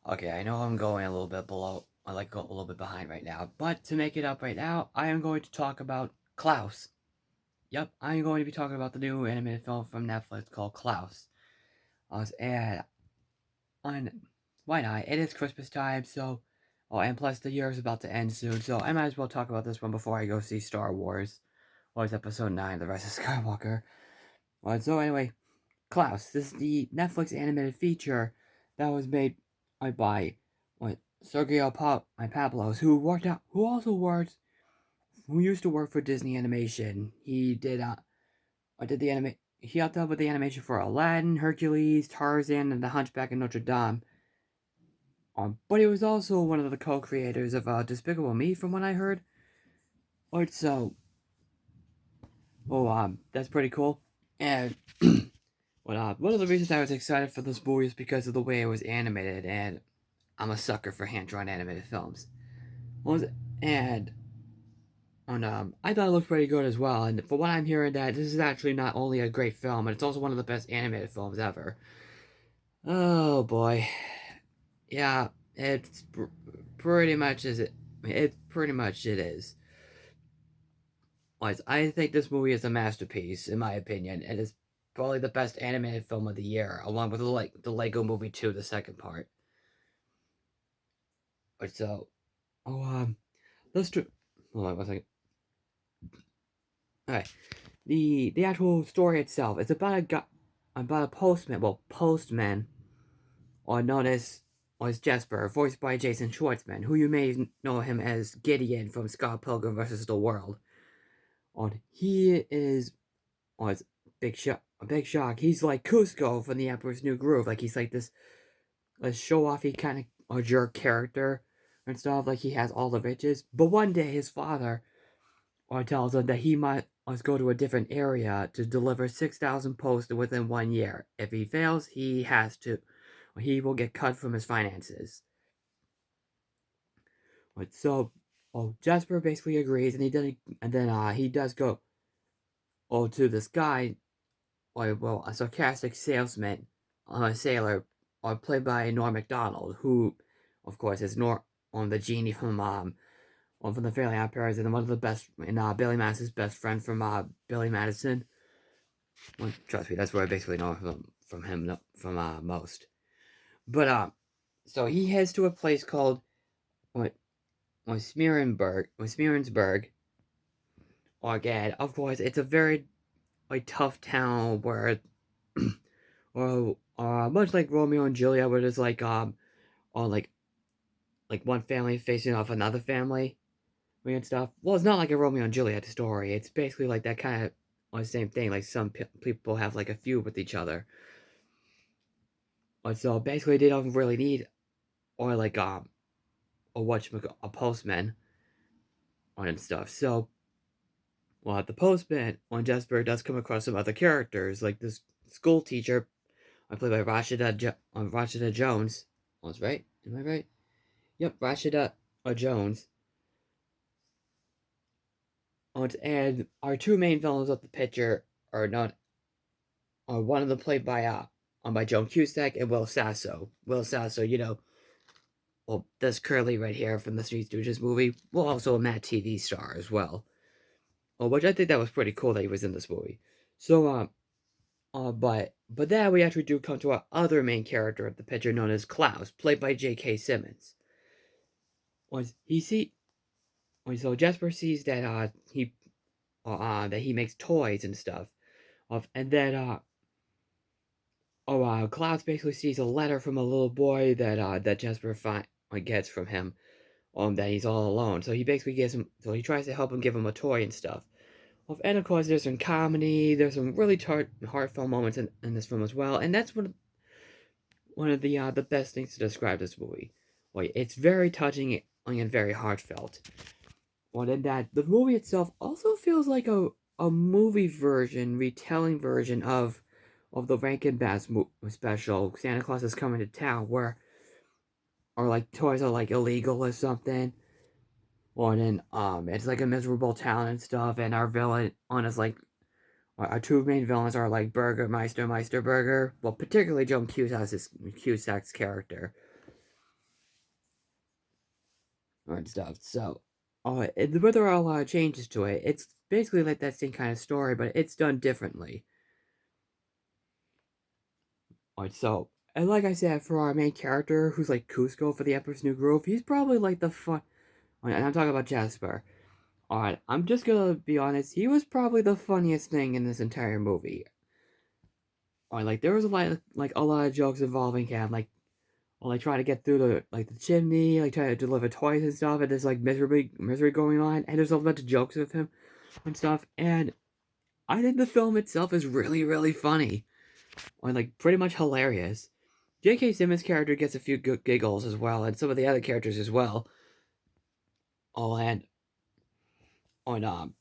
Okay, I know I'm going a little bit below, I like go a little bit behind right now, but to make it up right now, I am going to talk about Klaus. Yep, I'm going to be talking about the new animated film from Netflix called Klaus. And on why not? It is Christmas time, so and plus the year is about to end soon, so I might as well talk about this one before I go see Star Wars. Or it's Episode 9, The Rise of Skywalker. So anyway, Klaus. This is the Netflix animated feature that was made by what Sergio Pablos, who used to work for Disney Animation. He did he helped out with the animation for Aladdin, Hercules, Tarzan, and The Hunchback of Notre Dame. But he was also one of the co-creators of Despicable Me, from what I heard. Alright, so that's pretty cool. And one of the reasons I was excited for this movie is because of the way it was animated, and I'm a sucker for hand-drawn animated films. Was and I thought it looked pretty good as well. And for what I'm hearing, that this is actually not only a great film, but it's also one of the best animated films ever. Oh boy, yeah, pretty much is it. It pretty much it is. I think this movie is a masterpiece, in my opinion. It is probably the best animated film of the year, along with the Lego Movie 2, the second part. But so, oh let's do. Hold on one second. All right, the actual story itself is about a postman, or known as Jesper, voiced by Jason Schwartzman, who you may know him as Gideon from Scott Pilgrim vs. the World. On he is on a big shock. He's like Cusco from The Emperor's New Groove. Like he's like this show offy kind of a jerk character and stuff. Like he has all the riches. But one day his father tells him that he must go to a different area to deliver 6,000 posts within 1 year. If he fails, he will get cut from his finances. But so, Jasper basically agrees, and then he does go, to this guy, a sarcastic salesman, a sailor, played by Norm Macdonald, who, of course, is on the genie from the Fairly Odd Parents, and one of the best, and Billy Madison's best friend from Billy Madison. Well, trust me, that's where I basically know from him from most. But so he heads to a place called what Smearensburg. Or again, of course, it's a very tough town where, or much like Romeo and Juliet, where there's or like one family facing off another family and stuff. Well, it's not like a Romeo and Juliet story. It's basically like that kind of same thing. Like some people have like a feud with each other. So basically, they don't really need or like or a postman and stuff. So at the postman on Jasper does come across some other characters like this school teacher, played by Rashida Jones. Was right? Am I right? Yep, Rashida Jones. And our two main villains of the picture are not are one of them played by Joan Cusack and Will Sasso. Will Sasso, this curly right here from the Three Stooges movie, well, also a Mad TV star as well. Which I think that was pretty cool that he was in this movie. So, but then we actually do come to our other main character of the picture, known as Klaus, played by J.K. Simmons. Was he see? So Jasper sees that he makes toys and stuff. And then Klaus basically sees a letter from a little boy that Jasper gets from him. That he's all alone. So he basically he tries to help him, give him a toy and stuff. And of course, there's some comedy. There's some really heartfelt moments in this film as well. And that's one of the best things to describe this movie. It's very touching and very heartfelt. And that the movie itself also feels like a movie version, retelling version of the Rankin Bass special, Santa Claus is Coming to Town, where or like toys are like illegal or something. Well, and then it's like a miserable town and stuff, and our villain on is like our two main villains are like Meister Burger. Well, particularly Joan Cusack's character. and stuff. So, but there are a lot of changes to it. It's basically like that same kind of story, but it's done differently. Alright, so, and like I said, for our main character, who's like Cusco for the Emperor's New Groove, he's probably like the fun. And I'm talking about Jasper. Alright, I'm just gonna be honest, he was probably the funniest thing in this entire movie. Alright, like there was a lot of jokes involving him, like trying to get through the chimney, like trying to deliver toys and stuff, and there's like misery going on, and there's a bunch of jokes of him and stuff, and I think the film itself is really, really funny. Or like pretty much hilarious. J.K. Simmons' character gets a few good giggles as well, and some of the other characters as well. Oh, and on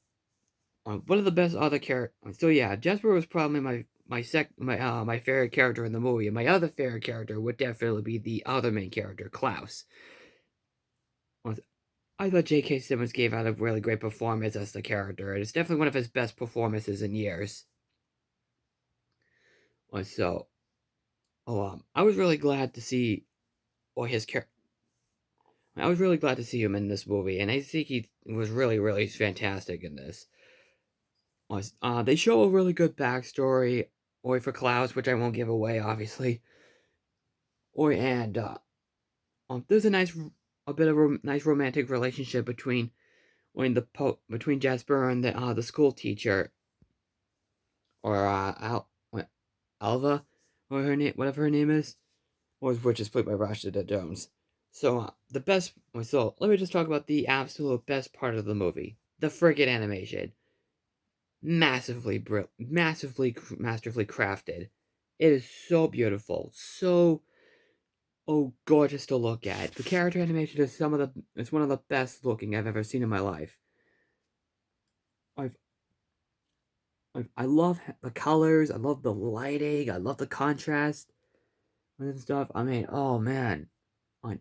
one of the best other characters. So yeah, Jasper was probably my favorite character in the movie, and my other favorite character would definitely be the other main character, Klaus. I thought J.K. Simmons gave out a really great performance as the character, and it's definitely one of his best performances in years. So, I was really glad to see, or his character. I was really glad to see him in this movie, and I think he was really, really fantastic in this. They show a really good backstory, or for Klaus, which I won't give away, obviously. Or and there's a bit of a nice romantic relationship between Jasper and the school teacher, or Alva, or her name, whatever her name is, or which is played by Rashida Jones. So let me just talk about the absolute best part of the movie: the friggin' animation. Massively, masterfully crafted. It is so beautiful, so gorgeous to look at. The character animation is it's one of the best looking I've ever seen in my life. I've, I love the colors, I love the lighting, I love the contrast and stuff. I mean, oh man,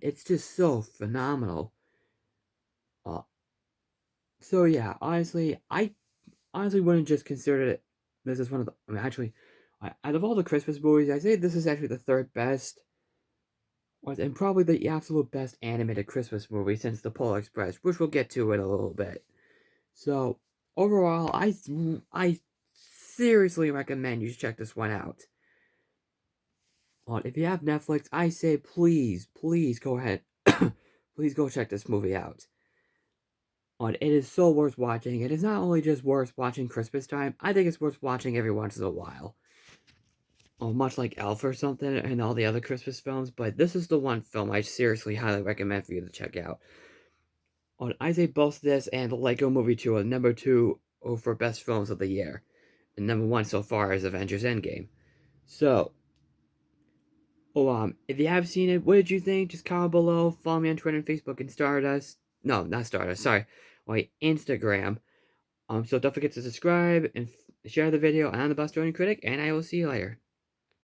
it's just so phenomenal. Uh, so yeah, honestly, I honestly wouldn't just consider it. This is one of the. I mean, actually, out of all the Christmas movies, I say this is actually the third best, and probably the absolute best animated Christmas movie since The Polar Express, which we'll get to in a little bit. So overall, I seriously recommend you check this one out. If you have Netflix, I say please go ahead, please go check this movie out. It is so worth watching. It is not only just worth watching Christmas time, I think it's worth watching every once in a while. Much like Elf or something and all the other Christmas films, but this is the one film I seriously highly recommend for you to check out. I say both this and the Lego Movie 2 are number 2 for best films of the year. And number 1 so far is Avengers Endgame. So, if you have seen it, what did you think? Just comment below, follow me on Twitter and Facebook and Stardust. No, not Stardust, sorry. Wait, Instagram. So don't forget to subscribe and share the video. I'm the Bostonian Critic, and I will see you later.